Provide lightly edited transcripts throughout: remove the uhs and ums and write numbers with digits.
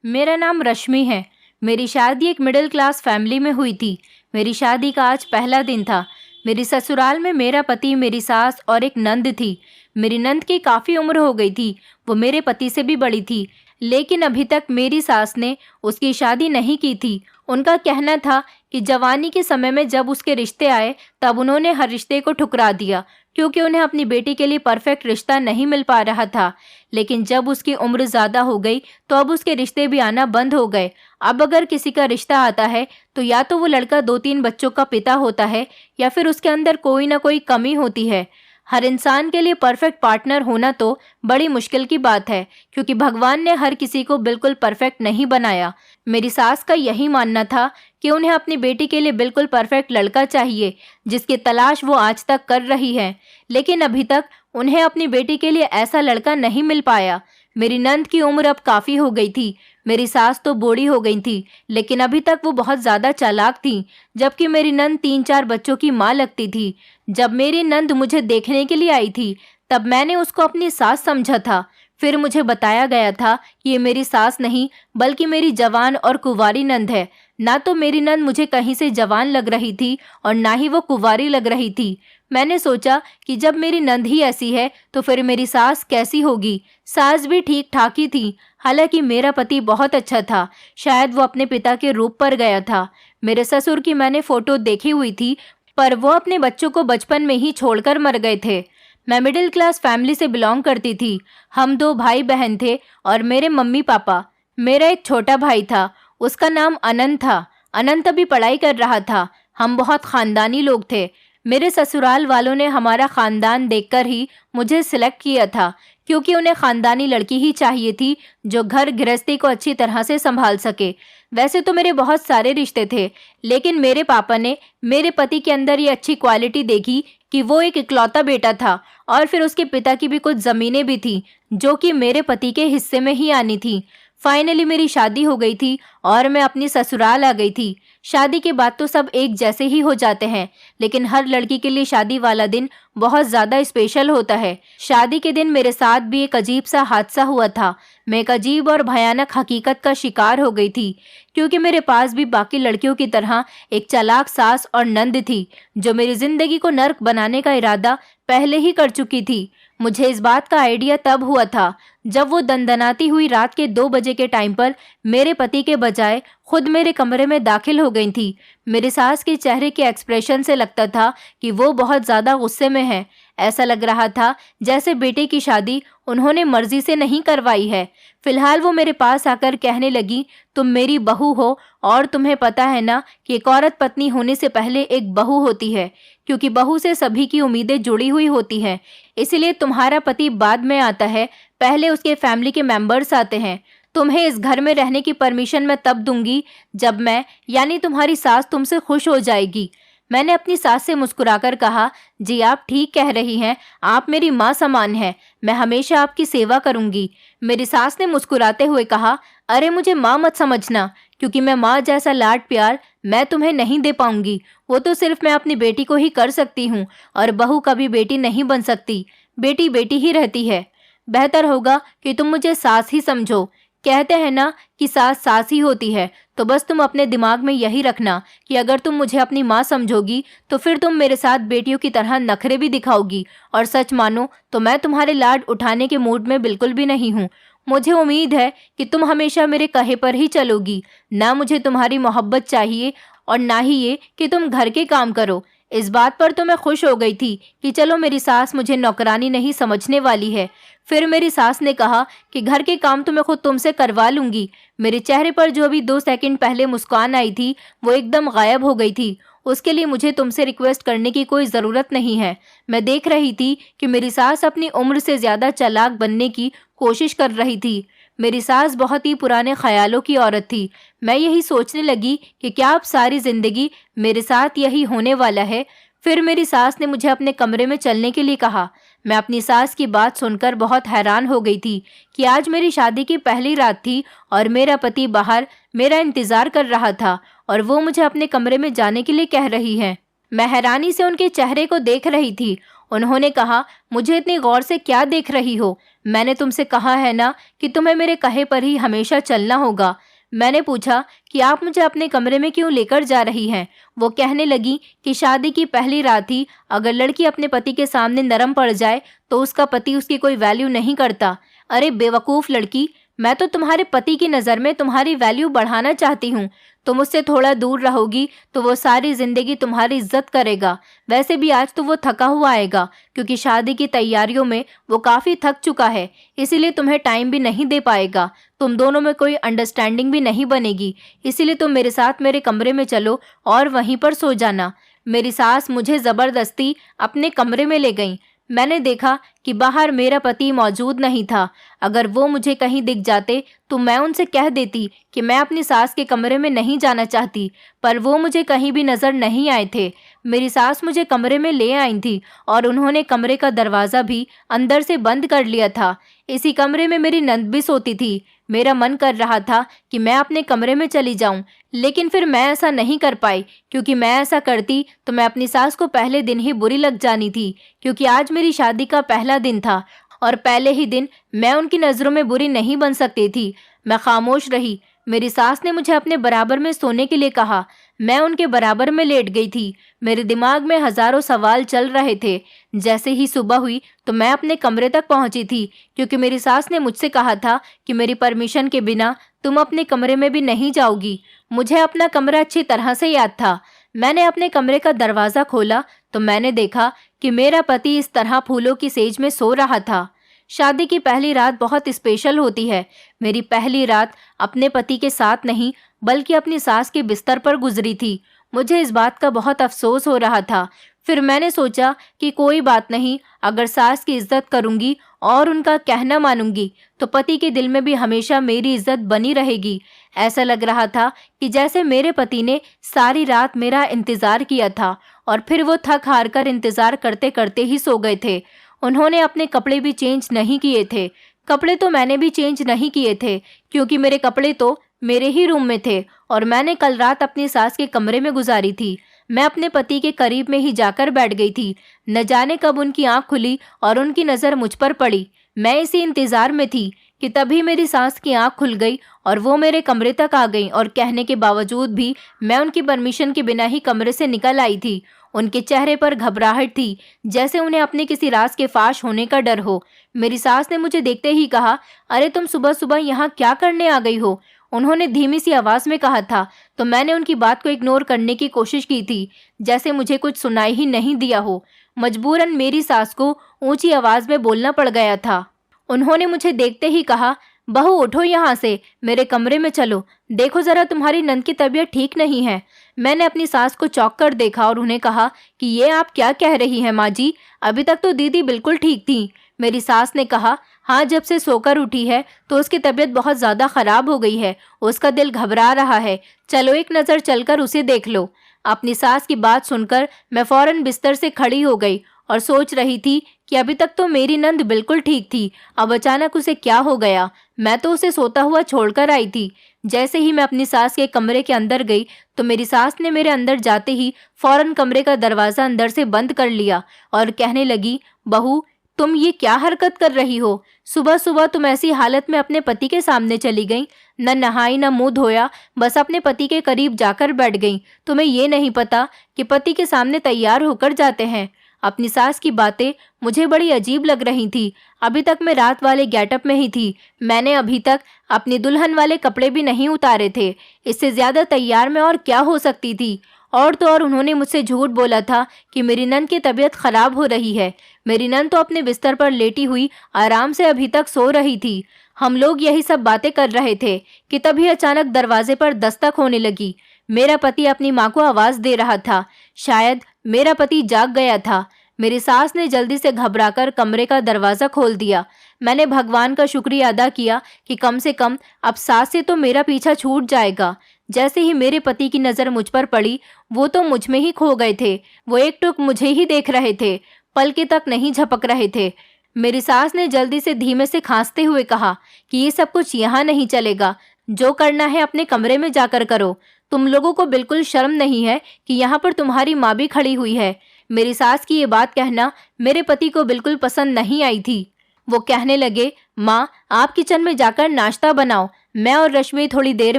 मेरा नाम रश्मि है। मेरी शादी एक मिडिल क्लास फैमिली में हुई थी। मेरी शादी का आज पहला दिन था। मेरी ससुराल में मेरा पति, मेरी सास और एक नंद थी। मेरी नंद की काफ़ी उम्र हो गई थी। वो मेरे पति से भी बड़ी थी, लेकिन अभी तक मेरी सास ने उसकी शादी नहीं की थी। उनका कहना था कि जवानी के समय में जब उसके रिश्ते आए तब उन्होंने हर रिश्ते को ठुकरा दिया, क्योंकि उन्हें अपनी बेटी के लिए परफेक्ट रिश्ता नहीं मिल पा रहा था। लेकिन जब उसकी उम्र ज़्यादा हो गई तो अब उसके रिश्ते भी आना बंद हो गए। अब अगर किसी का रिश्ता आता है तो या तो वो लड़का 2-3 बच्चों का पिता होता है या फिर उसके अंदर कोई ना कोई कमी होती है। हर इंसान के लिए परफेक्ट पार्टनर होना तो बड़ी मुश्किल की बात है, क्योंकि भगवान ने हर किसी को बिल्कुल परफेक्ट नहीं बनाया। मेरी सास का यही मानना था कि उन्हें अपनी बेटी के लिए बिल्कुल परफेक्ट लड़का चाहिए, जिसकी तलाश वो आज तक कर रही है। लेकिन अभी तक उन्हें अपनी बेटी के लिए ऐसा लड़का नहीं मिल पाया। मेरी नंद की उम्र अब काफ़ी हो गई थी। मेरी सास तो बूढ़ी हो गई थी, लेकिन अभी तक वो बहुत ज़्यादा चालाक थी, जबकि मेरी नंद 3-4 बच्चों की माँ लगती थी। जब मेरी नंद मुझे देखने के लिए आई थी तब मैंने उसको अपनी सास समझा था। फिर मुझे बताया गया था कि ये मेरी सास नहीं बल्कि मेरी जवान और कुंवारी नंद है। ना तो मेरी नंद मुझे कहीं से जवान लग रही थी और ना ही वो कुंवारी लग रही थी। मैंने सोचा कि जब मेरी नंद ही ऐसी है तो फिर मेरी सास कैसी होगी। सास भी ठीक ठाक ही थी। हालांकि मेरा पति बहुत अच्छा था। शायद वो अपने पिता के रूप पर गया था। मेरे ससुर की मैंने फोटो देखी हुई थी, पर वो अपने बच्चों को बचपन में ही छोड़कर मर गए थे। मैं मिडिल क्लास फैमिली से बिलोंग करती थी। हम 2 भाई बहन थे और मेरे मम्मी पापा। मेरा एक छोटा भाई था, उसका नाम अनंत था। अनंत अभी पढ़ाई कर रहा था। हम बहुत खानदानी लोग थे। मेरे ससुराल वालों ने हमारा खानदान देखकर ही मुझे सिलेक्ट किया था, क्योंकि उन्हें खानदानी लड़की ही चाहिए थी जो घर गृहस्थी को अच्छी तरह से संभाल सके। वैसे तो मेरे बहुत सारे रिश्ते थे, लेकिन मेरे पापा ने मेरे पति के अंदर ये अच्छी क्वालिटी देखी कि वो एक इकलौता बेटा था और फिर उसके पिता की भी कुछ ज़मीनें भी थी जो कि मेरे पति के हिस्से में ही आनी थी। फाइनली मेरी शादी हो गई थी और मैं अपनी ससुराल आ गई थी। शादी के बाद तो सब एक जैसे ही हो जाते हैं, लेकिन हर लड़की के लिए शादी वाला दिन बहुत ज़्यादा स्पेशल होता है। शादी के दिन मेरे साथ भी एक अजीब सा हादसा हुआ था। मैं एक अजीब और भयानक हकीकत का शिकार हो गई थी, क्योंकि मेरे पास भी बाकी लड़कियों की तरह एक चालाक सास और नंद थी, जो मेरी जिंदगी को नर्क बनाने का इरादा पहले ही कर चुकी थी। मुझे इस बात का आइडिया तब हुआ था जब वो दंदनाती हुई रात के 2 बजे के टाइम पर मेरे पति के बजाय खुद मेरे कमरे में दाखिल हो गई थी। मेरी सास के चेहरे के एक्सप्रेशन से लगता था कि वो बहुत ज़्यादा गुस्से में है। ऐसा लग रहा था जैसे बेटे की शादी उन्होंने मर्जी से नहीं करवाई है। फिलहाल वो मेरे पास आकर कहने लगी, तुम मेरी बहू हो और तुम्हें पता है ना कि एक औरत पत्नी होने से पहले एक बहू होती है, क्योंकि बहू से सभी की उम्मीदें जुड़ी हुई होती हैं। इसलिए तुम्हारा पति बाद में आता है, पहले उसके फैमिली के मेंबर्स आते हैं। तुम्हें इस घर में रहने की परमिशन मैं तब दूंगी जब मैं यानी तुम्हारी सास तुमसे खुश हो जाएगी। मैंने अपनी सास से मुस्कुराकर कहा, जी आप ठीक कह रही हैं, आप मेरी माँ समान हैं, मैं हमेशा आपकी सेवा करूंगी। मेरी सास ने मुस्कुराते हुए कहा, अरे मुझे माँ मत समझना, क्योंकि मैं माँ जैसा लाड प्यार मैं तुम्हें नहीं दे पाऊंगी। वो तो सिर्फ मैं अपनी बेटी को ही कर सकती हूँ और बहू कभी बेटी नहीं बन सकती। बेटी बेटी ही रहती है। बेहतर होगा कि तुम मुझे सास ही समझो। कहते हैं ना कि सास सास ही होती है, तो बस तुम अपने दिमाग में यही रखना कि अगर तुम मुझे अपनी माँ समझोगी तो फिर तुम मेरे साथ बेटियों की तरह नखरे भी दिखाओगी। और सच मानो तो मैं तुम्हारे लाड उठाने के मूड में बिल्कुल भी नहीं हूँ। मुझे उम्मीद है कि तुम हमेशा मेरे कहे पर ही चलोगी। ना मुझे तुम्हारी मोहब्बत चाहिए और ना ही ये कि तुम घर के काम करो। इस बात पर तो मैं खुश हो गई थी कि चलो मेरी सास मुझे नौकरानी नहीं समझने वाली है। फिर मेरी सास ने कहा कि घर के काम तो मैं खुद तुमसे करवा लूंगी। मेरे चेहरे पर जो अभी 2 सेकंड पहले मुस्कान आई थी वो एकदम गायब हो गई थी। उसके लिए मुझे तुमसे रिक्वेस्ट करने की कोई ज़रूरत नहीं है। मैं देख रही थी कि मेरी सास अपनी उम्र से ज़्यादा चालाक बनने की कोशिश कर रही थी। मेरी सास बहुत ही पुराने ख्यालों की औरत थी। मैं यही सोचने लगी कि क्या अब सारी ज़िंदगी मेरे साथ यही होने वाला है। फिर मेरी सास ने मुझे अपने कमरे में चलने के लिए कहा। मैं अपनी सास की बात सुनकर बहुत हैरान हो गई थी कि आज मेरी शादी की पहली रात थी और मेरा पति बाहर मेरा इंतज़ार कर रहा था और वो मुझे अपने कमरे में जाने के लिए कह रही है। मैं हैरानी से उनके चेहरे को देख रही थी। उन्होंने कहा, मुझे इतनी गौर से क्या देख रही हो? मैंने तुमसे कहा है ना कि तुम्हें मेरे कहे पर ही हमेशा चलना होगा। मैंने पूछा कि आप मुझे अपने कमरे में क्यों लेकर जा रही हैं। वो कहने लगी कि शादी की पहली रात ही अगर लड़की अपने पति के सामने नरम पड़ जाए तो उसका पति उसकी कोई वैल्यू नहीं करता। अरे बेवकूफ़ लड़की, मैं तो तुम्हारे पति की नज़र में तुम्हारी वैल्यू बढ़ाना चाहती हूँ। तुम उससे थोड़ा दूर रहोगी तो वो सारी ज़िंदगी तुम्हारी इज्जत करेगा। वैसे भी आज तो वो थका हुआ आएगा, क्योंकि शादी की तैयारियों में वो काफ़ी थक चुका है, इसीलिए तुम्हें टाइम भी नहीं दे पाएगा। तुम दोनों में कोई अंडरस्टैंडिंग भी नहीं बनेगी, इसीलिए तुम मेरे साथ मेरे कमरे में चलो और वहीं पर सो जाना। मेरी सास मुझे ज़बरदस्ती अपने कमरे में ले गई। मैंने देखा कि बाहर मेरा पति मौजूद नहीं था। अगर वो मुझे कहीं दिख जाते तो मैं उनसे कह देती कि मैं अपनी सास के कमरे में नहीं जाना चाहती, पर वो मुझे कहीं भी नज़र नहीं आए थे। मेरी सास मुझे कमरे में ले आई थी और उन्होंने कमरे का दरवाज़ा भी अंदर से बंद कर लिया था। इसी कमरे में मेरी नंद भी सोती थी। मेरा मन कर रहा था कि मैं अपने कमरे में चली जाऊं, लेकिन फिर मैं ऐसा नहीं कर पाई, क्योंकि मैं ऐसा करती तो मैं अपनी सास को पहले दिन ही बुरी लग जानी थी, क्योंकि आज मेरी शादी का पहला दिन था और पहले ही दिन मैं उनकी नज़रों में बुरी नहीं बन सकती थी। मैं खामोश रही। मेरी सास ने मुझे अपने बराबर में सोने के लिए कहा। मैं उनके बराबर में लेट गई थी। मेरे दिमाग में हजारों सवाल चल रहे थे। जैसे ही सुबह हुई तो मैं अपने कमरे तक पहुंची थी, क्योंकि मेरी सास ने मुझसे कहा था कि मेरी परमिशन के बिना तुम अपने कमरे में भी नहीं जाओगी। मुझे अपना कमरा अच्छी तरह से याद था। मैंने अपने कमरे का दरवाज़ा खोला तो मैंने देखा कि मेरा पति इस तरह फूलों की सेज में सो रहा था। शादी की पहली रात बहुत स्पेशल होती है। मेरी पहली रात अपने पति के साथ नहीं, बल्कि अपनी सास के बिस्तर पर गुजरी थी। मुझे इस बात का बहुत अफसोस हो रहा था। फिर मैंने सोचा कि कोई बात नहीं, अगर सास की इज्जत करूंगी और उनका कहना मानूंगी तो पति के दिल में भी हमेशा मेरी इज्जत बनी रहेगी। ऐसा लग रहा था कि जैसे मेरे पति ने सारी रात मेरा इंतज़ार किया था और फिर वो थक हार कर इंतज़ार करते करते ही सो गए थे। उन्होंने अपने कपड़े भी चेंज नहीं किए थे। कपड़े तो मैंने भी चेंज नहीं किए थे, क्योंकि मेरे कपड़े तो मेरे ही रूम में थे और मैंने कल रात अपनी सास के कमरे में गुजारी थी। मैं अपने पति के करीब में ही जाकर बैठ गई थी। न जाने कब उनकी आंख खुली और उनकी नज़र मुझ पर पड़ी। मैं इसी इंतज़ार में थी कि तभी मेरी सास की आंख खुल गई और वो मेरे कमरे तक आ गई, और कहने के बावजूद भी मैं उनकी परमिशन के बिना ही कमरे से निकल आई थी। उनके चेहरे पर घबराहट थी, जैसे उन्हें अपने किसी राज के फाश होने का डर हो। मेरी सास ने मुझे देखते ही कहा, अरे तुम सुबह सुबह यहाँ क्या करने आ गई हो? उन्होंने धीमी सी आवाज़ में कहा था, तो मैंने उनकी बात को इग्नोर करने की कोशिश की थी, जैसे मुझे कुछ सुनाई ही नहीं दिया हो। मजबूरन मेरी सास को ऊंची आवाज़ में बोलना पड़ गया था। उन्होंने मुझे देखते ही कहा, बहू उठो यहाँ से, मेरे कमरे में चलो। देखो ज़रा, तुम्हारी नंद की तबीयत ठीक नहीं है। मैंने अपनी सास को चौंक कर देखा और उन्हें कहा कि ये आप क्या कह रही हैं माँ जी? अभी तक तो दीदी बिल्कुल ठीक थी। मेरी सास ने कहा, हाँ, जब से सोकर उठी है तो उसकी तबीयत बहुत ज़्यादा ख़राब हो गई है। उसका दिल घबरा रहा है। चलो एक नज़र चलकर उसे देख लो। अपनी सास की बात सुनकर मैं फ़ौरन बिस्तर से खड़ी हो गई और सोच रही थी कि अभी तक तो मेरी नंद बिल्कुल ठीक थी, अब अचानक उसे क्या हो गया? मैं तो उसे सोता हुआ छोड़कर आई थी। जैसे ही मैं अपनी सास के कमरे के अंदर गई तो मेरी सास ने मेरे अंदर जाते ही फ़ौरन कमरे का दरवाज़ा अंदर से बंद कर लिया और कहने लगी, बहू तुम ये क्या हरकत कर रही हो? सुबह सुबह तुम ऐसी हालत में अपने पति के सामने चली गई, न नहाई न मुंह धोया, बस अपने पति के करीब जाकर बैठ गई। तुम्हें ये नहीं पता कि पति के सामने तैयार होकर जाते हैं? अपनी सास की बातें मुझे बड़ी अजीब लग रही थी। अभी तक मैं रात वाले गेटअप में ही थी। मैंने अभी तक अपनी दुल्हन वाले कपड़े भी नहीं उतारे थे। इससे ज़्यादा तैयार मैं और क्या हो सकती थी? और तो और उन्होंने मुझसे झूठ बोला था कि मेरी नंद की तबीयत खराब हो रही है। मेरी नंद तो अपने बिस्तर पर लेटी हुई आराम से अभी तक सो रही थी। हम लोग यही सब बातें कर रहे थे कि तभी अचानक दरवाजे पर दस्तक होने लगी। मेरा पति अपनी माँ को आवाज़ दे रहा था। शायद मेरा पति जाग गया था। मेरी सास ने जल्दी से घबराकर कमरे का दरवाज़ा खोल दिया। मैंने भगवान का शुक्रिया अदा किया कि कम से कम अब सास से तो मेरा पीछा छूट जाएगा। जैसे ही मेरे पति की नज़र मुझ पर पड़ी, वो तो मुझ में ही खो गए थे। वो एकटुक मुझे ही देख रहे थे, पलके तक नहीं झपक रहे थे। मेरी सास ने जल्दी से धीमे से खांसते हुए कहा कि ये सब कुछ यहाँ नहीं चलेगा। जो करना है अपने कमरे में जाकर करो। तुम लोगों को बिल्कुल शर्म नहीं है कि यहाँ पर तुम्हारी माँ भी खड़ी हुई है? मेरी सास की ये बात कहना मेरे पति को बिल्कुल पसंद नहीं आई थी। वो कहने लगे, माँ आप किचन में जाकर नाश्ता बनाओ, मैं और रश्मि थोड़ी देर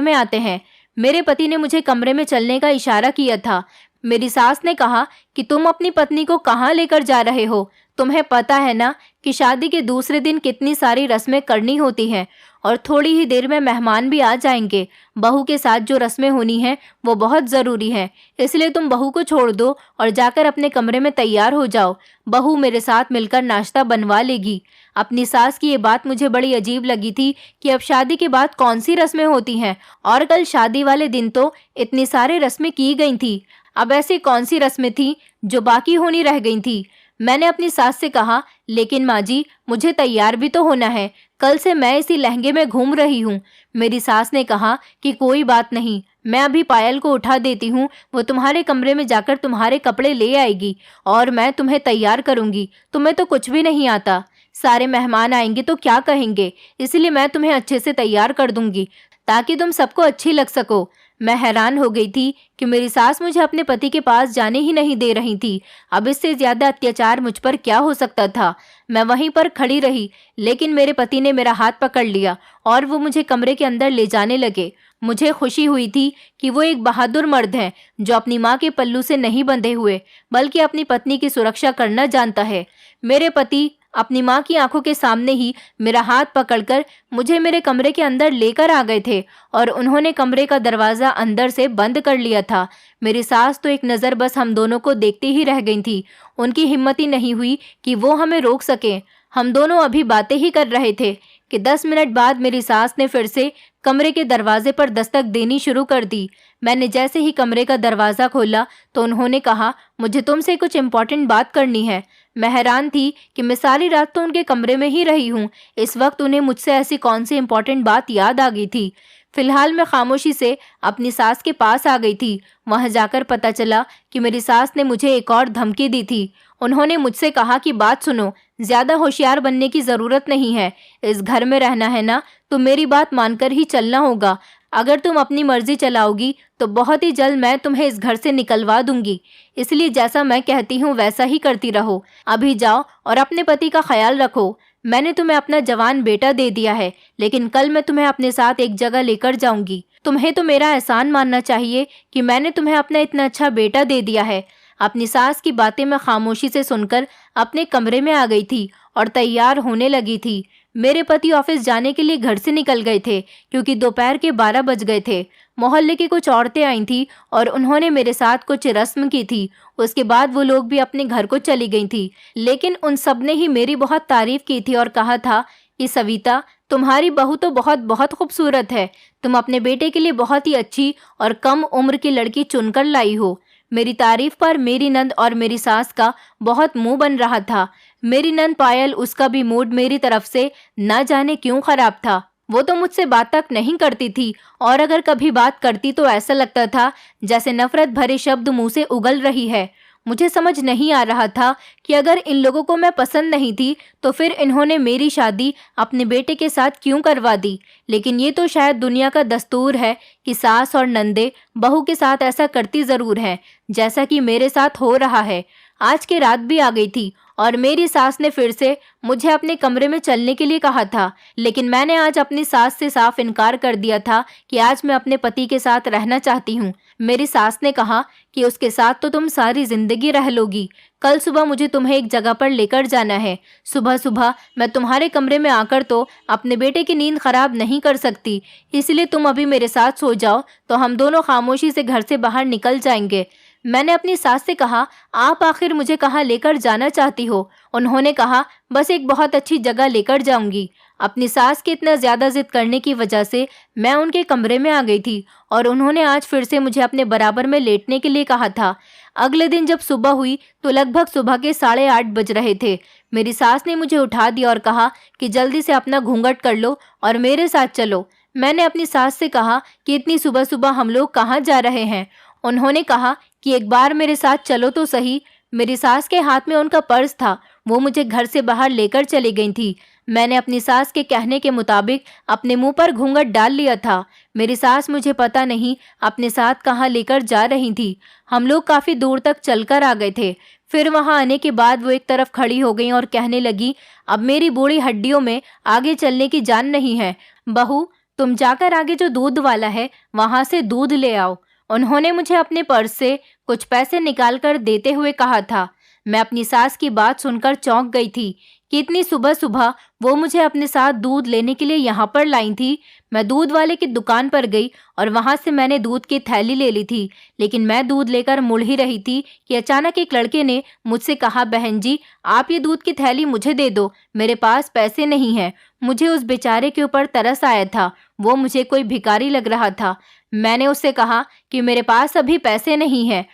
में आते हैं। मेरे पति ने मुझे कमरे में चलने का इशारा किया था। मेरी सास ने कहा कि तुम अपनी पत्नी को कहाँ लेकर जा रहे हो? तुम्हें पता है ना कि शादी के दूसरे दिन कितनी सारी रस्में करनी होती हैं और थोड़ी ही देर में मेहमान भी आ जाएंगे। बहू के साथ जो रस्में होनी हैं वो बहुत ज़रूरी हैं, इसलिए तुम बहू को छोड़ दो और जाकर अपने कमरे में तैयार हो जाओ। बहू मेरे साथ मिलकर नाश्ता बनवा लेगी। अपनी सास की ये बात मुझे बड़ी अजीब लगी थी कि अब शादी के बाद कौन सी रस्में होती हैं, और कल शादी वाले दिन तो इतनी सारी रस्में की गई थी। अब ऐसी कौन सी रस्में थी जो बाकी होनी रह गई थी? मैंने अपनी सास से कहा, लेकिन माँ जी मुझे तैयार भी तो होना है, कल से मैं इसी लहंगे में घूम रही हूँ। मेरी सास ने कहा कि कोई बात नहीं, मैं अभी पायल को उठा देती हूँ, वो तुम्हारे कमरे में जाकर तुम्हारे कपड़े ले आएगी और मैं तुम्हें तैयार करूँगी। तुम्हें तो कुछ भी नहीं आता। सारे मेहमान आएंगे तो क्या कहेंगे, इसलिए मैं तुम्हें अच्छे से तैयार कर दूंगी ताकि तुम सबको अच्छी लग सको। मैं हैरान हो गई थी कि मेरी सास मुझे अपने पति के पास जाने ही नहीं दे रही थी। अब इससे ज्यादा अत्याचार मुझ पर क्या हो सकता था? मैं वहीं पर खड़ी रही, लेकिन मेरे पति ने मेरा हाथ पकड़ लिया और वो मुझे कमरे के अंदर ले जाने लगे। मुझे खुशी हुई थी कि वो एक बहादुर मर्द हैं जो अपनी माँ के पल्लू से नहीं बंधे हुए बल्कि अपनी पत्नी की सुरक्षा करना जानता है। मेरे पति अपनी माँ की आंखों के सामने ही मेरा हाथ पकड़कर मुझे मेरे कमरे के अंदर लेकर आ गए थे और उन्होंने कमरे का दरवाज़ा अंदर से बंद कर लिया था। मेरी सास तो एक नज़र बस हम दोनों को देखते ही रह गई थी। उनकी हिम्मत ही नहीं हुई कि वो हमें रोक सकें। हम दोनों अभी बातें ही कर रहे थे कि 10 मिनट बाद मेरी सास ने फिर से कमरे के दरवाजे पर दस्तक देनी शुरू कर दी। मैंने जैसे ही कमरे का दरवाज़ा खोला तो उन्होंने कहा, मुझे तुमसे कुछ इम्पोर्टेंट बात करनी है। मैं हैरान थी कि मैं सारी रात तो उनके कमरे में ही रही हूँ, इस वक्त उन्हें मुझसे ऐसी कौन सी इम्पोर्टेंट बात याद आ गई थी। फिलहाल मैं खामोशी से अपनी सास के पास आ गई थी। वहां जाकर पता चला कि मेरी सास ने मुझे एक और धमकी दी थी। उन्होंने मुझसे कहा कि बात सुनो, ज्यादा होशियार बनने की जरूरत नहीं है। इस घर में रहना है ना, तो मेरी बात मानकर ही चलना होगा। अगर तुम अपनी मर्जी चलाओगी तो बहुत ही जल्द मैं तुम्हें इस घर से निकलवा दूंगी। इसलिए जैसा मैं कहती हूँ वैसा ही करती रहो। अभी जाओ और अपने पति का ख्याल रखो। मैंने तुम्हें अपना जवान बेटा दे दिया है, लेकिन कल मैं तुम्हें अपने साथ एक जगह लेकर जाऊंगी। तुम्हें तो मेरा एहसान मानना चाहिए कि मैंने तुम्हें अपना इतना अच्छा बेटा दे दिया है। अपनी सास की बातें मैं खामोशी से सुनकर अपने कमरे में आ गई थी और तैयार होने लगी थी। मेरे पति ऑफिस जाने के लिए घर से निकल गए थे क्योंकि दोपहर के 12 बज गए थे। मोहल्ले की कुछ औरतें आई थीं और उन्होंने मेरे साथ कुछ रस्म की थी। उसके बाद वो लोग भी अपने घर को चली गई थी, लेकिन उन सब ने ही मेरी बहुत तारीफ की थी और कहा था कि सविता, तुम्हारी बहू तो बहुत बहुत खूबसूरत है। तुम अपने बेटे के लिए बहुत ही अच्छी और कम उम्र की लड़की चुनकर लाई हो। मेरी तारीफ पर मेरी नंद और मेरी सास का बहुत मुंह बन रहा था। मेरी नंद पायल, उसका भी मूड मेरी तरफ से न जाने क्यों खराब था। वो तो मुझसे बात तक नहीं करती थी और अगर कभी बात करती तो ऐसा लगता था जैसे नफरत भरे शब्द मुंह से उगल रही है। मुझे समझ नहीं आ रहा था कि अगर इन लोगों को मैं पसंद नहीं थी तो फिर इन्होंने मेरी शादी अपने बेटे के साथ क्यों करवा दी। लेकिन ये तो शायद दुनिया का दस्तूर है कि सास और नंदे बहू के साथ ऐसा करती ज़रूर हैं, जैसा कि मेरे साथ हो रहा है। आज की रात भी आ गई थी और मेरी सास ने फिर से मुझे अपने कमरे में चलने के लिए कहा था, लेकिन मैंने आज अपनी सास से साफ इनकार कर दिया था कि आज मैं अपने पति के साथ रहना चाहती हूँ। मेरी सास ने कहा कि उसके साथ तो तुम सारी जिंदगी रह लोगी। कल सुबह मुझे तुम्हें एक जगह पर लेकर जाना है। सुबह सुबह मैं तुम्हारे कमरे में आकर तो अपने बेटे की नींद खराब नहीं कर सकती, इसलिए तुम अभी मेरे साथ सो जाओ तो हम दोनों खामोशी से घर से बाहर निकल जाएंगे। मैंने अपनी सास से कहा, आप आखिर मुझे कहाँ लेकर जाना चाहती हो? उन्होंने कहा, बस एक बहुत अच्छी जगह लेकर जाऊंगी। अपनी सास के इतना ज़्यादा जिद करने की वजह से मैं उनके कमरे में आ गई थी और उन्होंने आज फिर से मुझे अपने बराबर में लेटने के लिए कहा था। अगले दिन जब सुबह हुई तो लगभग सुबह के 8:30 बज रहे थे। मेरी सास ने मुझे उठा दिया और कहा कि जल्दी से अपना घूंघट कर लो और मेरे साथ चलो। मैंने अपनी सास से कहा कि इतनी सुबह सुबह हम लोग कहाँ जा रहे हैं? उन्होंने कहा कि एक बार मेरे साथ चलो तो सही। मेरी सास के हाथ में उनका पर्स था, वो मुझे घर से बाहर लेकर चली गई थी। मैंने अपनी सास के कहने के मुताबिक अपने मुंह पर घूंघट डाल लिया था। मेरी सास मुझे पता नहीं अपने साथ कहाँ लेकर जा रही थी। हम लोग काफ़ी दूर तक चलकर आ गए थे। फिर वहाँ आने के बाद वो एक तरफ खड़ी हो गई और कहने लगी, अब मेरी बूढ़ी हड्डियों में आगे चलने की जान नहीं है। बहू, तुम जाकर आगे जो दूध वाला है वहाँ से दूध ले आओ। उन्होंने मुझे अपने पर्स से कुछ पैसे निकाल कर देते हुए कहा था। मैं अपनी सास की बात सुनकर चौंक गई थी कि इतनी सुबह सुबह वो मुझे अपने साथ दूध लेने के लिए यहाँ पर लाई थी। मैं दूध वाले की दुकान पर गई और वहाँ से मैंने दूध की थैली ले ली थी। लेकिन मैं दूध लेकर मुड़ ही रही थी कि अचानक एक लड़के ने मुझसे कहा, बहन जी, आप ये दूध की थैली मुझे दे दो, मेरे पास पैसे नहीं हैं। मुझे उस बेचारे के ऊपर तरस आया था। वो मुझे कोई भिखारी लग रहा था। मैंने उससे कहा कि मेरे पास अभी पैसे नहीं हैं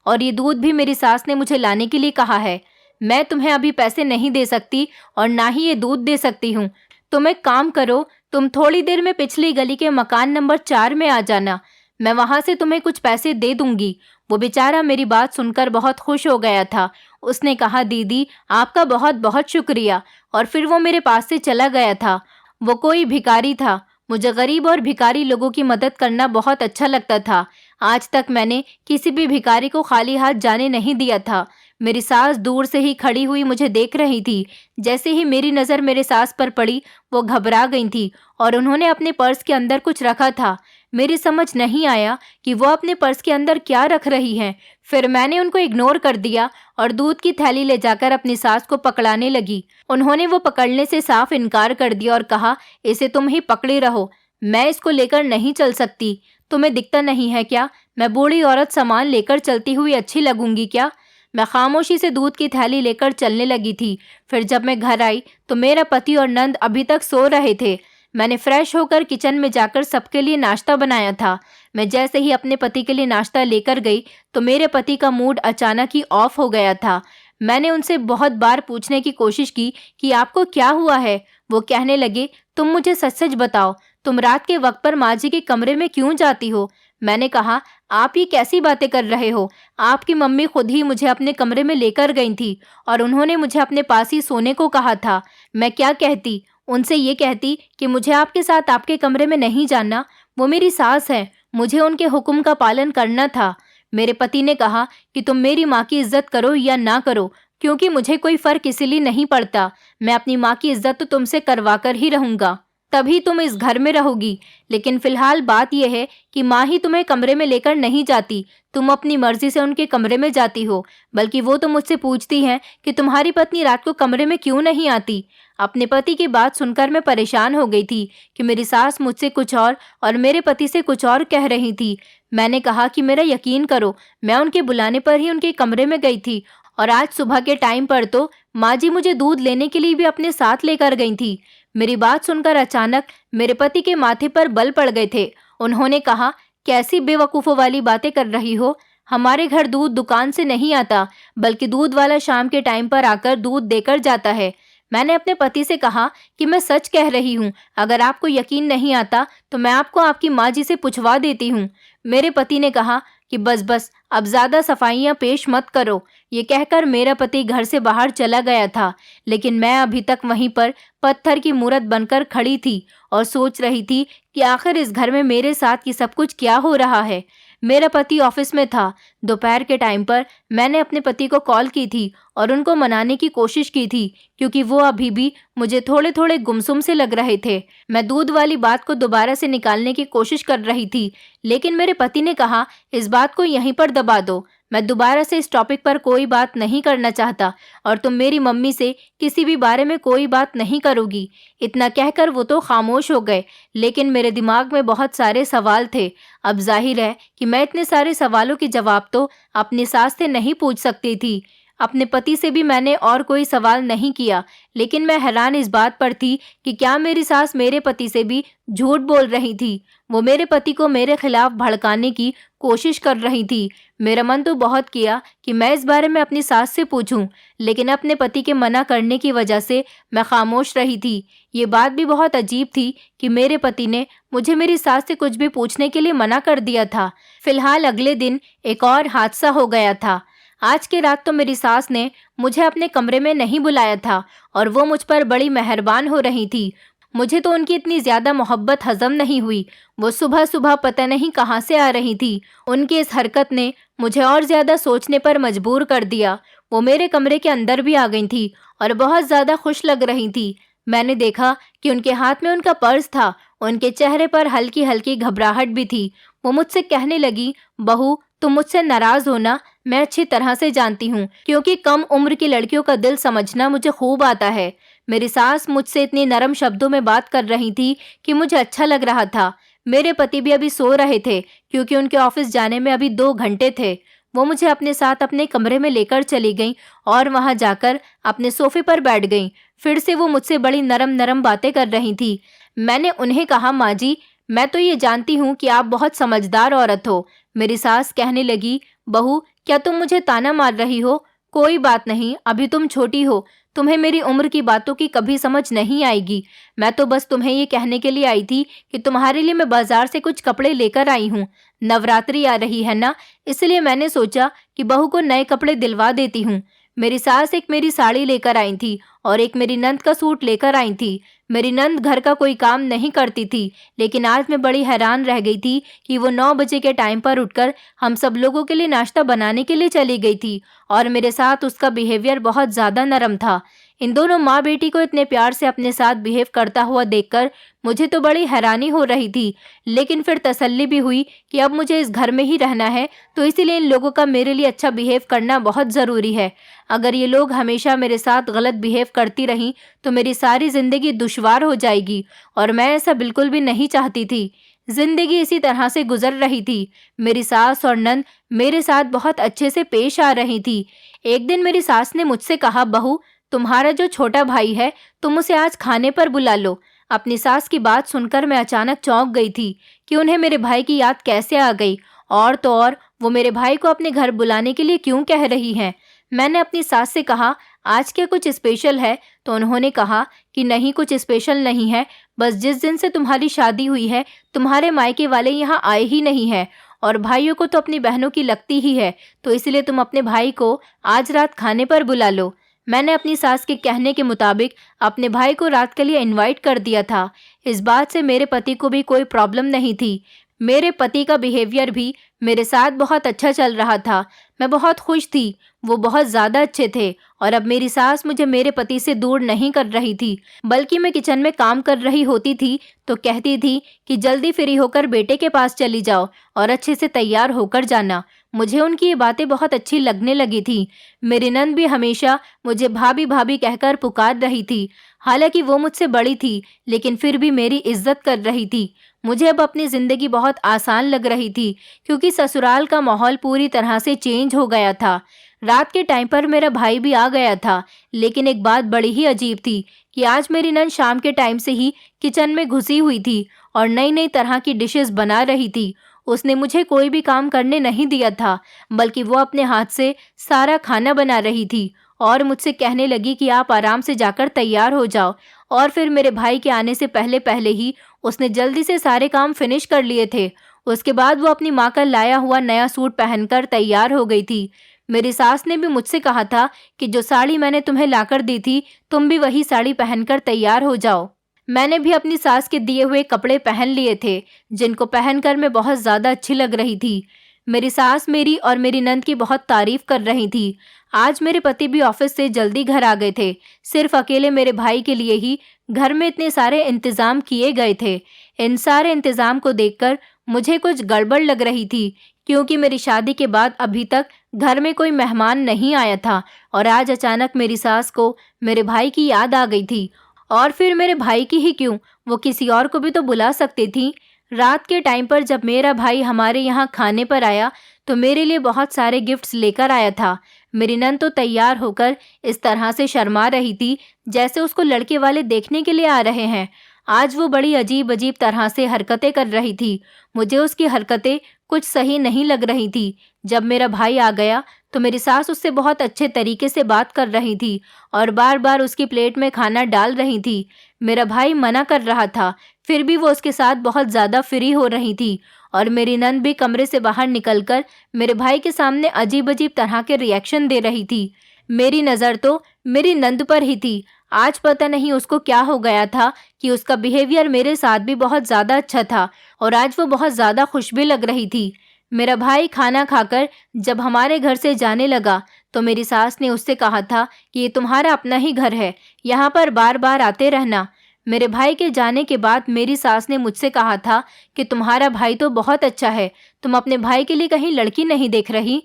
और ये दूध भी मेरी सास ने मुझे लाने के लिए कहा है। मैं तुम्हें अभी पैसे नहीं दे सकती और ना ही ये दूध दे सकती हूँ। तुम एक काम करो, तुम थोड़ी देर में पिछली गली के मकान नंबर 4 में आ जाना। मैं वहाँ से तुम्हें कुछ पैसे दे दूंगी। वो बेचारा मेरी बात सुनकर बहुत खुश हो गया था। उसने कहा, दीदी आपका बहुत बहुत शुक्रिया, और फिर वो मेरे पास से चला गया था। वो कोई भिखारी था। मुझे गरीब और भिखारी लोगों की मदद करना बहुत अच्छा लगता था। आज तक मैंने किसी भी भिखारी को खाली हाथ जाने नहीं दिया था। मेरी सास दूर से ही खड़ी हुई मुझे देख रही थी। जैसे ही मेरी नज़र मेरे सास पर पड़ी, वो घबरा गई थी और उन्होंने अपने पर्स के अंदर कुछ रखा था। मेरी समझ नहीं आया कि वो अपने पर्स के अंदर क्या रख रही हैं। फिर मैंने उनको इग्नोर कर दिया और दूध की थैली ले जाकर अपनी सास को पकड़ाने लगी। उन्होंने वो पकड़ने से साफ इनकार कर दिया और कहा, इसे तुम ही पकड़े रहो, मैं इसको लेकर नहीं चल सकती। तुम्हें दिखता नहीं है क्या? मैं बूढ़ी औरत सामान लेकर चलती हुई अच्छी लगूंगी क्या? मैं खामोशी से दूध की थैली लेकर चलने लगी थी। फिर जब मैं घर आई तो मेरा पति और नंद अभी तक सो रहे थे। मैंने फ्रेश होकर किचन में जाकर सबके लिए नाश्ता बनाया था। मैं जैसे ही अपने पति के लिए नाश्ता लेकर गई तो मेरे पति का मूड अचानक ही ऑफ हो गया था। मैंने उनसे बहुत बार पूछने की कोशिश की कि आपको क्या हुआ है। वो कहने लगे, तुम मुझे सच सच बताओ, तुम रात के वक्त पर माँ जी के कमरे में क्यों जाती हो? मैंने कहा, आप ये कैसी बातें कर रहे हो? आपकी मम्मी खुद ही मुझे अपने कमरे में लेकर गई थी और उन्होंने मुझे अपने पास ही सोने को कहा था। मैं क्या कहती? उनसे ये कहती कि मुझे आपके साथ आपके कमरे में नहीं जाना। वो मेरी सास है, मुझे उनके हुक्म का पालन करना था। मेरे पति ने कहा कि तुम मेरी माँ की इज्जत करो या ना करो, क्योंकि मुझे कोई फर्क इसीलिए नहीं पड़ता। मैं अपनी माँ की इज्जत तो तुमसे करवा कर ही रहूँगा, तभी तुम इस घर में रहोगी। लेकिन फिलहाल बात यह है कि माँ ही तुम्हें कमरे में लेकर नहीं जाती, तुम अपनी मर्जी से उनके कमरे में जाती हो। बल्कि वो तो मुझसे पूछती हैं कि तुम्हारी पत्नी रात को कमरे में क्यों नहीं आती। अपने पति की बात सुनकर मैं परेशान हो गई थी कि मेरी सास मुझसे कुछ और मेरे पति से कुछ और कह रही थी। मैंने कहा कि मेरा यकीन करो, मैं उनके बुलाने पर ही उनके कमरे में गई थी और आज सुबह के टाइम पर तो माँ जी मुझे दूध लेने के लिए भी अपने साथ लेकर गई थी। मेरी बात सुनकर अचानक मेरे पति के माथे पर बल पड़ गए थे। उन्होंने कहा, कैसी बेवकूफ़ों वाली बातें कर रही हो? हमारे घर दूध दुकान से नहीं आता, बल्कि दूध वाला शाम के टाइम पर आकर दूध देकर जाता है। मैंने अपने पति से कहा कि मैं सच कह रही हूँ, अगर आपको यकीन नहीं आता तो मैं आपको आपकी माँ जी से पूछवा देती हूँ। मेरे पति ने कहा कि बस बस, अब ज़्यादा सफाइयाँ पेश मत करो। ये कहकर मेरा पति घर से बाहर चला गया था। लेकिन मैं अभी तक वहीं पर पत्थर की मूरत बनकर खड़ी थी और सोच रही थी कि आखिर इस घर में मेरे साथ ये सब कुछ क्या हो रहा है। मेरा पति ऑफिस में था। दोपहर के टाइम पर मैंने अपने पति को कॉल की थी और उनको मनाने की कोशिश की थी, क्योंकि वो अभी भी मुझे थोड़े थोड़े गुमसुम से लग रहे थे। मैं दूध वाली बात को दोबारा से निकालने की कोशिश कर रही थी, लेकिन मेरे पति ने कहा, इस बात को यहीं पर दबा दो, मैं दोबारा से इस टॉपिक पर कोई बात नहीं करना चाहता और तुम मेरी मम्मी से किसी भी बारे में कोई बात नहीं करोगी। इतना कहकर वो तो खामोश हो गए, लेकिन मेरे दिमाग में बहुत सारे सवाल थे। अब जाहिर है कि मैं इतने सारे सवालों के जवाब तो अपनी सास से नहीं पूछ सकती थी। अपने पति से भी मैंने और कोई सवाल नहीं किया, लेकिन मैं हैरान इस बात पर थी कि क्या मेरी सास मेरे पति से भी झूठ बोल रही थी। वो मेरे पति को मेरे खिलाफ भड़काने की कोशिश कर रही थी। मेरा मन तो बहुत किया कि मैं इस बारे में अपनी सास से पूछूं, लेकिन अपने पति के मना करने की वजह से मैं खामोश रही थी। ये बात भी बहुत अजीब थी कि मेरे पति ने मुझे मेरी सास से कुछ भी पूछने के लिए मना कर दिया था। फिलहाल अगले दिन एक और हादसा हो गया था। आज की रात तो मेरी सास ने मुझे अपने कमरे में नहीं बुलाया था और वो मुझ पर बड़ी मेहरबान हो रही थी। मुझे तो उनकी इतनी ज़्यादा मोहब्बत हजम नहीं हुई। वो सुबह सुबह पता नहीं कहाँ से आ रही थी। उनकी इस हरकत ने मुझे और ज़्यादा सोचने पर मजबूर कर दिया। वो मेरे कमरे के अंदर भी आ गई थी और बहुत ज़्यादा खुश लग रही थी। मैंने देखा कि उनके हाथ में उनका पर्स था। उनके चेहरे पर हल्की हल्की घबराहट भी थी। वो मुझसे कहने लगी, बहू तुम मुझसे नाराज़ हो ना, मैं अच्छी तरह से जानती हूँ, क्योंकि कम उम्र की लड़कियों का दिल समझना मुझे खूब आता है। मेरी सास मुझसे इतनी नरम शब्दों में बात कर रही थी कि मुझे अच्छा लग रहा था। मेरे पति भी अभी सो रहे थे, क्योंकि उनके ऑफिस जाने में अभी 2 घंटे थे। वो मुझे अपने साथ अपने कमरे में लेकर चली गईं और वहां जाकर अपने सोफे पर बैठ गईं। फिर से वो मुझसे बड़ी नरम नरम बातें कर रही थी। मैंने उन्हें कहा, माँ जी, मैं तो ये जानती हूँ कि आप बहुत समझदार औरत हो। मेरी सास कहने लगी, बहू क्या तुम मुझे ताना मार रही हो? कोई बात नहीं, अभी तुम छोटी हो, तुम्हें मेरी उम्र की बातों की कभी समझ नहीं आएगी। मैं तो बस तुम्हें ये कहने के लिए आई थी कि तुम्हारे लिए मैं बाजार से कुछ कपड़े लेकर आई हूँ। नवरात्रि आ रही है ना, इसलिए मैंने सोचा कि बहू को नए कपड़े दिलवा देती हूँ। मेरी सास एक मेरी साड़ी लेकर आई थी और एक मेरी नंद का सूट लेकर आई थी। मेरी नंद घर का कोई काम नहीं करती थी, लेकिन आज मैं बड़ी हैरान रह गई थी कि वो 9 बजे के टाइम पर उठकर हम सब लोगों के लिए नाश्ता बनाने के लिए चली गई थी और मेरे साथ उसका बिहेवियर बहुत ज़्यादा नरम था। इन दोनों माँ बेटी को इतने प्यार से अपने साथ बिहेव करता हुआ देखकर मुझे तो बड़ी हैरानी हो रही थी, लेकिन फिर तसल्ली भी हुई कि अब मुझे इस घर में ही रहना है, तो इसीलिए इन लोगों का मेरे लिए अच्छा बिहेव करना बहुत ज़रूरी है। अगर ये लोग हमेशा मेरे साथ गलत बिहेव करती रहीं तो मेरी सारी ज़िंदगी दुश्वार हो जाएगी और मैं ऐसा बिल्कुल भी नहीं चाहती थी। जिंदगी इसी तरह से गुजर रही थी। मेरी सास और नंद मेरे साथ बहुत अच्छे से पेश आ रही थी। एक दिन मेरी सास ने मुझसे कहा, बहू तुम्हारा जो छोटा भाई है तुम उसे आज खाने पर बुला लो। अपनी सास की बात सुनकर मैं अचानक चौंक गई थी कि उन्हें मेरे भाई की याद कैसे आ गई, और तो और वो मेरे भाई को अपने घर बुलाने के लिए क्यों कह रही हैं। मैंने अपनी सास से कहा, आज क्या कुछ स्पेशल है? तो उन्होंने कहा कि नहीं, कुछ स्पेशल नहीं है, बस जिस दिन से तुम्हारी शादी हुई है तुम्हारे मायके वाले यहाँ आए ही नहीं है और भाइयों को तो अपनी बहनों की लगती ही है, तो इसलिए तुम अपने भाई को आज रात खाने पर बुला लो। मैंने अपनी सास के कहने के मुताबिक अपने भाई को रात के लिए इनवाइट कर दिया था। इस बात से मेरे पति को भी कोई प्रॉब्लम नहीं थी। मेरे पति का बिहेवियर भी मेरे साथ बहुत अच्छा चल रहा था। मैं बहुत खुश थी, वो बहुत ज़्यादा अच्छे थे और अब मेरी सास मुझे मेरे पति से दूर नहीं कर रही थी, बल्कि मैं किचन में काम कर रही होती थी तो कहती थी कि जल्दी फ्री होकर बेटे के पास चली जाओ और अच्छे से तैयार होकर जाना। मुझे उनकी ये बातें बहुत अच्छी लगने लगी थी। मेरी नंद भी हमेशा मुझे भाभी भाभी कहकर पुकार रही थी। हालांकि वो मुझसे बड़ी थी, लेकिन फिर भी मेरी इज्जत कर रही थी। मुझे अब अपनी ज़िंदगी बहुत आसान लग रही थी, क्योंकि ससुराल का माहौल पूरी तरह से चेंज हो गया था। रात के टाइम पर मेरा भाई भी आ गया था, लेकिन एक बात बड़ी ही अजीब थी कि आज मेरी नंद शाम के टाइम से ही किचन में घुसी हुई थी और नई नई तरह की डिशेस बना रही थी। उसने मुझे कोई भी काम करने नहीं दिया था, बल्कि वो अपने हाथ से सारा खाना बना रही थी और मुझसे कहने लगी कि आप आराम से जाकर तैयार हो जाओ। और फिर मेरे भाई के आने से पहले पहले ही उसने जल्दी से सारे काम फिनिश कर लिए थे। उसके बाद वो अपनी माँ का लाया हुआ नया सूट पहनकर तैयार हो गई थी। मेरी सास ने भी मुझसे कहा था कि जो साड़ी मैंने तुम्हें लाकर दी थी तुम भी वही साड़ी पहनकर तैयार हो जाओ। मैंने भी अपनी सास के दिए हुए कपड़े पहन लिए थे, जिनको पहनकर मैं बहुत ज़्यादा अच्छी लग रही थी। मेरी सास मेरी और मेरी नंद की बहुत तारीफ कर रही थी। आज मेरे पति भी ऑफिस से जल्दी घर आ गए थे। सिर्फ अकेले मेरे भाई के लिए ही घर में इतने सारे इंतजाम किए गए थे। इन सारे इंतजाम को देखकर मुझे कुछ गड़बड़ लग रही थी, क्योंकि मेरी शादी के बाद अभी तक घर में कोई मेहमान नहीं आया था और आज अचानक मेरी सास को मेरे भाई की याद आ गई थी। और फिर मेरे भाई की ही क्यों, वो किसी और को भी तो बुला सकती थी। रात के टाइम पर जब मेरा भाई हमारे यहाँ खाने पर आया तो मेरे लिए बहुत सारे गिफ्ट्स लेकर आया था। मेरी नंद तो तैयार होकर इस तरह से शर्मा रही थी जैसे उसको लड़के वाले देखने के लिए आ रहे हैं। आज वो बड़ी अजीब अजीब तरह से हरकतें कर रही थी। मुझे उसकी हरकतें कुछ सही नहीं लग रही थी। जब मेरा भाई आ गया तो मेरी सास उससे बहुत अच्छे तरीके से बात कर रही थी और बार बार उसकी प्लेट में खाना डाल रही थी। मेरा भाई मना कर रहा था, फिर भी वो उसके साथ बहुत ज़्यादा फ्री हो रही थी और मेरी नंद भी कमरे से बाहर निकलकर मेरे भाई के सामने अजीब अजीब तरह के रिएक्शन दे रही थी। मेरी नज़र तो मेरी नंद पर ही थी। आज पता नहीं उसको क्या हो गया था कि उसका बिहेवियर मेरे साथ भी बहुत ज़्यादा अच्छा था और आज वो बहुत ज़्यादा खुश भी लग रही थी। मेरा भाई खाना खाकर जब हमारे घर से जाने लगा तो मेरी सास ने उससे कहा था कि ये तुम्हारा अपना ही घर है, यहाँ पर बार बार आते रहना। मेरे भाई के जाने के बाद मेरी सास ने मुझसे कहा था कि तुम्हारा भाई तो बहुत अच्छा है, तुम अपने भाई के लिए कहीं लड़की नहीं देख रही?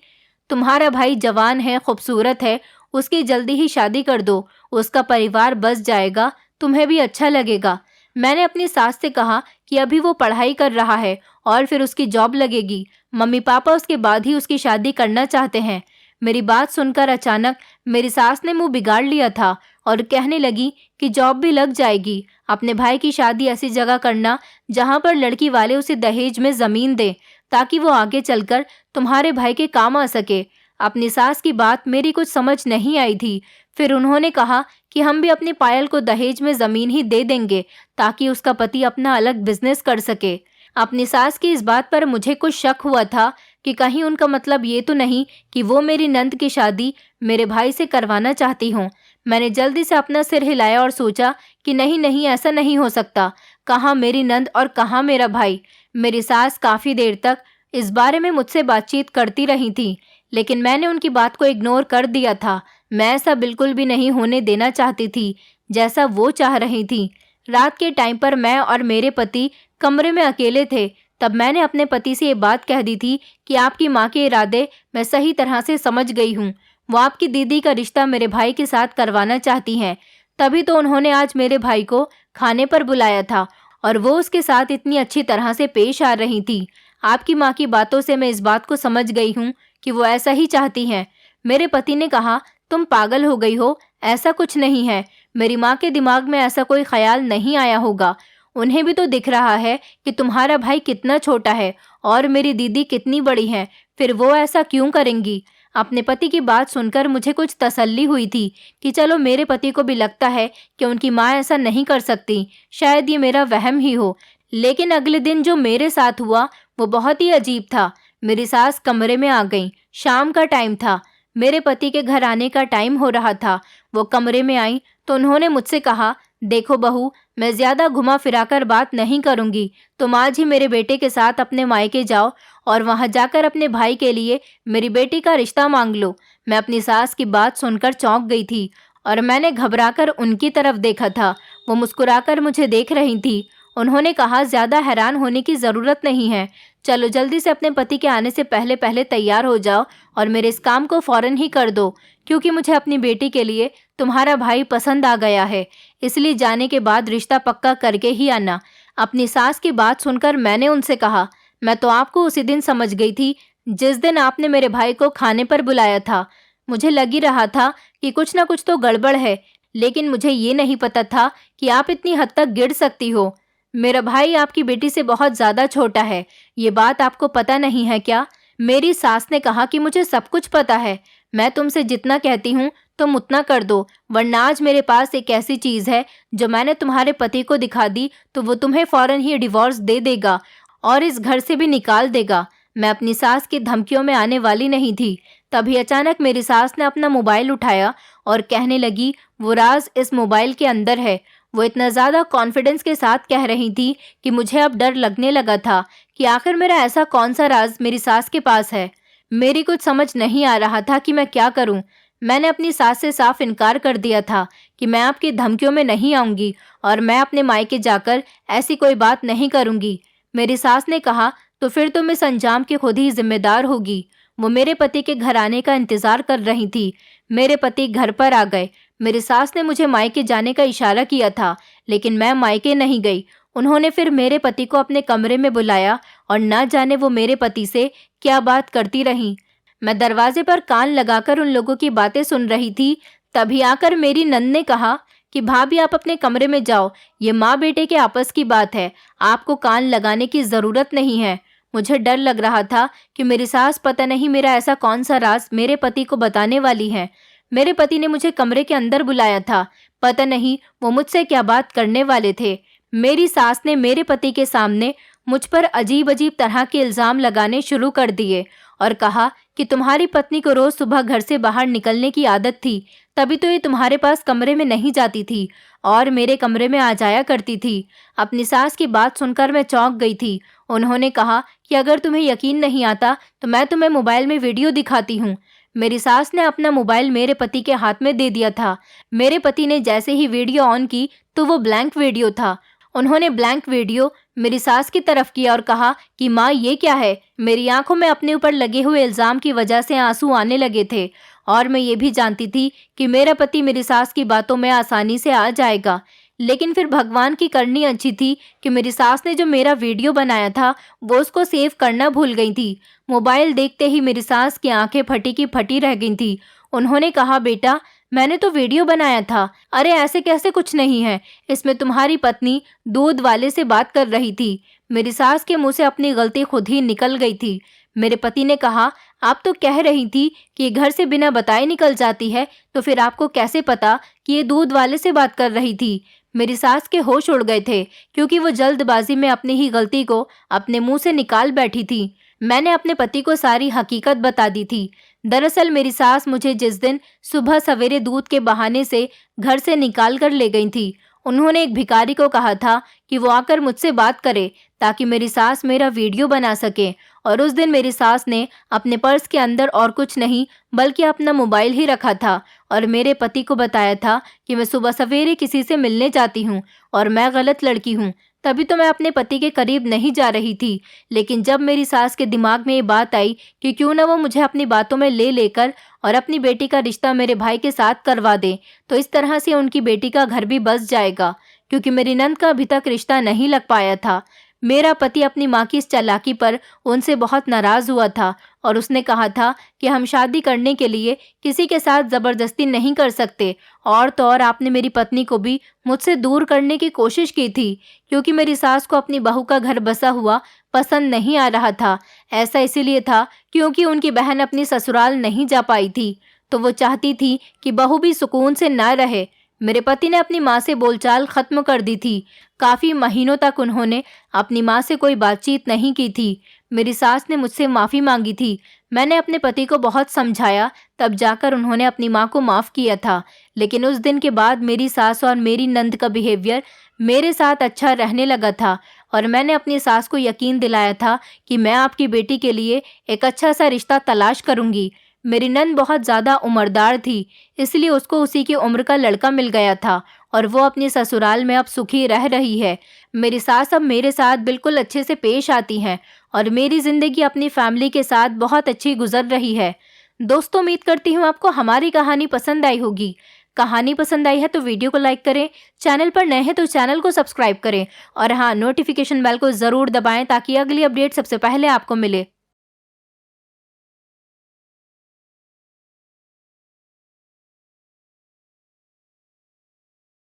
तुम्हारा भाई जवान है, खूबसूरत है, उसकी जल्दी ही शादी कर दो, उसका परिवार बस जाएगा, तुम्हें भी अच्छा लगेगा। मैंने अपनी सास से कहा कि अभी वो पढ़ाई कर रहा है और फिर उसकी जॉब लगेगी, मम्मी पापा उसके बाद ही उसकी शादी करना चाहते हैं। मेरी बात सुनकर अचानक मेरी सास ने मुंह बिगाड़ लिया था और कहने लगी कि जॉब भी लग जाएगी, अपने भाई की शादी ऐसी जगह करना जहां पर लड़की वाले उसे दहेज में जमीन दें ताकि वो आगे चलकर तुम्हारे भाई के काम आ सके। अपनी सास की बात मेरी कुछ समझ नहीं आई थी। फिर उन्होंने कहा कि हम भी अपनी पायल को दहेज में जमीन ही दे देंगे ताकि उसका पति अपना अलग बिजनेस कर सके। अपनी सास की इस बात पर मुझे कुछ शक हुआ था कि कहीं उनका मतलब ये तो नहीं कि वो मेरी नंद की शादी मेरे भाई से करवाना चाहती हों। मैंने जल्दी से अपना सिर हिलाया और सोचा कि नहीं नहीं, ऐसा नहीं हो सकता। कहाँ मेरी नंद और कहाँ मेरा भाई। मेरी सास काफ़ी देर तक इस बारे में मुझसे बातचीत करती रही थी, लेकिन मैंने उनकी बात को इग्नोर कर दिया था। मैं ऐसा बिल्कुल भी नहीं होने देना चाहती थी जैसा वो चाह रही थी। रात के टाइम पर मैं और मेरे पति कमरे में अकेले थे। तब मैंने अपने पति से ये बात कह दी थी कि आपकी माँ के इरादे मैं सही तरह से समझ गई हूँ। वो आपकी दीदी का रिश्ता मेरे भाई के साथ करवाना चाहती हैं। तभी तो उन्होंने आज मेरे भाई को खाने पर बुलाया था और वो उसके साथ इतनी अच्छी तरह से पेश आ रही थी। आपकी माँ की बातों से मैं इस बात को समझ गई हूँ कि वो ऐसा ही चाहती हैं। मेरे पति ने कहा, तुम पागल हो गई हो, ऐसा कुछ नहीं है। मेरी माँ के दिमाग में ऐसा कोई ख्याल नहीं आया होगा। उन्हें भी तो दिख रहा है कि तुम्हारा भाई कितना छोटा है और मेरी दीदी कितनी बड़ी है, फिर वो ऐसा क्यों करेंगी। अपने पति की बात सुनकर मुझे कुछ तसल्ली हुई थी कि चलो मेरे पति को भी लगता है कि उनकी माँ ऐसा नहीं कर सकती, शायद ये मेरा वहम ही हो। लेकिन अगले दिन जो मेरे साथ हुआ वो बहुत ही अजीब था। मेरी सास कमरे में आ गई। शाम का टाइम था, मेरे पति के घर आने का टाइम हो रहा था। वो कमरे में आई तो उन्होंने मुझसे कहा, देखो बहू, मैं ज़्यादा घुमा फिराकर बात नहीं करूँगी। तुम आज ही मेरे बेटे के साथ अपने मायके जाओ और वहाँ जाकर अपने भाई के लिए मेरी बेटी का रिश्ता मांग लो। मैं अपनी सास की बात सुनकर चौंक गई थी और मैंने घबराकर उनकी तरफ देखा था। वो मुस्कुराकर मुझे देख रही थी। उन्होंने कहा, ज़्यादा हैरान होने की ज़रूरत नहीं है। चलो जल्दी से अपने पति के आने से पहले पहले तैयार हो जाओ और मेरे इस काम को फ़ौरन ही कर दो, क्योंकि मुझे अपनी बेटी के लिए तुम्हारा भाई पसंद आ गया है। इसलिए जाने के बाद रिश्ता पक्का करके ही आना। अपनी सास की बात सुनकर मैंने उनसे कहा, मैं तो आपको उसी दिन समझ गई थी जिस दिन आपने मेरे भाई को खाने पर बुलाया था। मुझे लग ही रहा था कि कुछ ना कुछ तो गड़बड़ है, लेकिन मुझे ये नहीं पता था कि आप इतनी हद तक गिर सकती हो। मेरा भाई आपकी बेटी से बहुत ज़्यादा छोटा है, ये बात आपको पता नहीं है क्या? मेरी सास ने कहा कि मुझे सब कुछ पता है। मैं तुमसे जितना कहती हूँ तुम उतना कर दो, वरना आज मेरे पास एक ऐसी चीज़ है जो मैंने तुम्हारे पति को दिखा दी तो वो तुम्हें फ़ौरन ही डिवोर्स दे देगा और इस घर से भी निकाल देगा। मैं अपनी सास की धमकियों में आने वाली नहीं थी। तभी अचानक मेरी सास ने अपना मोबाइल उठाया और कहने लगी, वो राज इस मोबाइल के अंदर है। वो इतना ज़्यादा कॉन्फिडेंस के साथ कह रही थी कि मुझे अब डर लगने लगा था कि आखिर मेरा ऐसा कौन सा राज मेरी सास के पास है। मेरी कुछ समझ नहीं आ रहा था कि मैं क्या करूं। मैंने अपनी सास से साफ इनकार कर दिया था कि मैं आपकी धमकियों में नहीं आऊंगी और मैं अपने मायके जाकर ऐसी कोई बात नहीं करूंगी। मेरी सास ने कहा, तो फिर तुम इस अंजाम की खुद ही जिम्मेदार होगी। वो मेरे पति के घर आने का इंतजार कर रही थी। मेरे पति घर पर आ गए। मेरी सास ने मुझे मायके जाने का इशारा किया था, लेकिन मैं मायके नहीं गई। उन्होंने फिर मेरे पति को अपने कमरे में बुलाया और न जाने वो मेरे पति से क्या बात करती रहीं। मैं दरवाजे पर कान लगाकर उन लोगों की बातें सुन रही थी। तभी आकर मेरी नंद ने कहा कि भाभी आप अपने कमरे में जाओ, ये माँ बेटे के आपस की बात है, आपको कान लगाने की ज़रूरत नहीं है। मुझे डर लग रहा था कि मेरी सास पता नहीं मेरा ऐसा कौन सा राज मेरे पति को बताने वाली है। मेरे पति ने मुझे कमरे के अंदर बुलाया था। पता नहीं वो मुझसे क्या बात करने वाले थे। मेरी सास ने मेरे पति के सामने मुझ पर अजीब अजीब तरह के इल्ज़ाम लगाने शुरू कर दिए और कहा कि तुम्हारी पत्नी को रोज़ सुबह घर से बाहर निकलने की आदत थी, तभी तो ये तुम्हारे पास कमरे में नहीं जाती थी और मेरे कमरे में आ जाया करती थी। अपनी सास की बात सुनकर मैं चौंक गई थी। उन्होंने कहा कि अगर तुम्हें यकीन नहीं आता तो मैं तुम्हें मोबाइल में वीडियो दिखाती हूँ। मेरी सास ने अपना मोबाइल मेरे पति के हाथ में दे दिया था। मेरे पति ने जैसे ही वीडियो ऑन की तो वो ब्लैंक वीडियो था। उन्होंने ब्लैंक वीडियो मेरी सास की तरफ किया और कहा कि माँ ये क्या है। मेरी आंखों में अपने ऊपर लगे हुए इल्ज़ाम की वजह से आंसू आने लगे थे और मैं ये भी जानती थी कि मेरा पति मेरी सास की बातों में आसानी से आ जाएगा। लेकिन फिर भगवान की करनी अच्छी थी कि मेरी सास ने जो मेरा वीडियो बनाया था वो उसको सेव करना भूल गई थी। मोबाइल देखते ही मेरी सास की आंखें फटी की फटी रह गई थी। उन्होंने कहा, बेटा मैंने तो वीडियो बनाया था। अरे ऐसे कैसे, कुछ नहीं है, इसमें तुम्हारी पत्नी दूध वाले से बात कर रही थी। मेरी सास के मुंह से अपनी गलती खुद ही निकल गई थी। मेरे पति ने कहा, आप तो कह रही थी कि ये घर से बिना बताए निकल जाती है, तो फिर आपको कैसे पता कि ये दूध वाले से बात कर रही थी। मेरी सास के होश उड़ गए थे क्योंकि वो जल्दबाजी में अपनी ही गलती को अपने मुंह से निकाल बैठी थी। मैंने अपने पति को सारी हकीकत बता दी थी। दरअसल मेरी सास मुझे जिस दिन सुबह सवेरे दूध के बहाने से घर से निकाल कर ले गई थी, उन्होंने एक भिखारी को कहा था कि वो आकर मुझसे बात करे ताकि मेरी सास मेरा वीडियो बना सके। और उस दिन मेरी सास ने अपने पर्स के अंदर और कुछ नहीं बल्कि अपना मोबाइल ही रखा था और मेरे पति को बताया था कि मैं सुबह सवेरे किसी से मिलने जाती हूँ और मैं गलत लड़की हूँ, तभी तो मैं अपने पति के करीब नहीं जा रही थी। लेकिन जब मेरी सास के दिमाग में ये बात आई कि क्यों ना वो मुझे अपनी बातों में ले लेकर और अपनी बेटी का रिश्ता मेरे भाई के साथ करवा दे, तो इस तरह से उनकी बेटी का घर भी बस जाएगा, क्योंकि मेरी नंद का अभी तक रिश्ता नहीं लग पाया था। मेरा पति अपनी माँ की इस चालाकी पर उनसे बहुत नाराज हुआ था और उसने कहा था कि हम शादी करने के लिए किसी के साथ ज़बरदस्ती नहीं कर सकते। और तो और आपने मेरी पत्नी को भी मुझसे दूर करने की कोशिश की थी, क्योंकि मेरी सास को अपनी बहू का घर बसा हुआ पसंद नहीं आ रहा था। ऐसा इसीलिए था क्योंकि उनकी बहन अपनी ससुराल नहीं जा पाई थी, तो वो चाहती थी कि बहू भी सुकून से ना रहे। मेरे पति ने अपनी माँ से बोलचाल खत्म कर दी थी। काफ़ी महीनों तक उन्होंने अपनी माँ से कोई बातचीत नहीं की थी। मेरी सास ने मुझसे माफ़ी मांगी थी। मैंने अपने पति को बहुत समझाया, तब जाकर उन्होंने अपनी माँ को माफ़ किया था। लेकिन उस दिन के बाद मेरी सास और मेरी नंद का बिहेवियर मेरे साथ अच्छा रहने लगा था और मैंने अपनी सास को यकीन दिलाया था कि मैं आपकी बेटी के लिए एक अच्छा सा रिश्ता तलाश करूँगी। मेरी नंद बहुत ज़्यादा उम्रदार थी, इसलिए उसको उसी की उम्र का लड़का मिल गया था और वो अपनी ससुराल में अब सुखी रह रही है। मेरी सास अब मेरे साथ बिल्कुल अच्छे से पेश आती हैं और मेरी ज़िंदगी अपनी फैमिली के साथ बहुत अच्छी गुजर रही है। दोस्तों, उम्मीद करती हूँ आपको हमारी कहानी पसंद आई होगी। कहानी पसंद आई है तो वीडियो को लाइक करें, चैनल पर नए हैं तो चैनल को सब्सक्राइब करें और हाँ, नोटिफिकेशन बेल को ज़रूर दबाएं ताकि अगली अपडेट सबसे पहले आपको मिले।